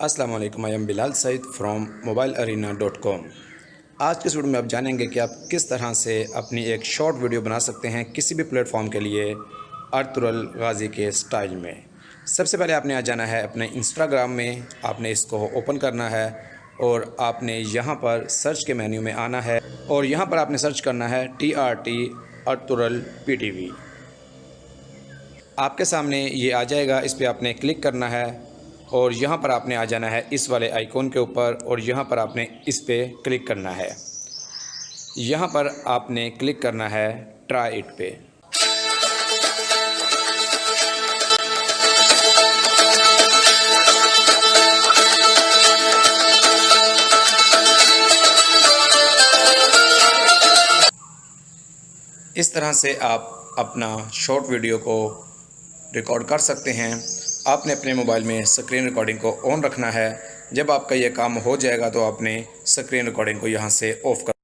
अस्सलाम वालेकुम, I am Bilal Saeed from mobilearena.com। आज के इस वीडियो में आप जानेंगे कि आप किस तरह से अपनी एक शॉर्ट वीडियो बना सकते हैं किसी भी प्लेटफॉर्म के लिए अर्तुगरुल गाज़ी के स्टाइल में। सबसे पहले आपने आ जाना है अपने इंस्टाग्राम में, आपने इसको ओपन करना है और आपने यहाँ पर सर्च के मेन्यू में आना है और यहाँ पर आपने सर्च करना है TRT अर्तुगरुल PTV। आपके सामने ये आ जाएगा, इस पर आपने क्लिक करना है और यहाँ पर आपने आ जाना है इस वाले आइकॉन के ऊपर और यहाँ पर आपने इस पे क्लिक करना है। यहाँ पर आपने क्लिक करना है ट्राई इट पे। इस तरह से आप अपना शॉर्ट वीडियो को रिकॉर्ड कर सकते हैं। आपने अपने मोबाइल में स्क्रीन रिकॉर्डिंग को ऑन रखना है। जब आपका ये काम हो जाएगा तो आपने स्क्रीन रिकॉर्डिंग को यहाँ से ऑफ कर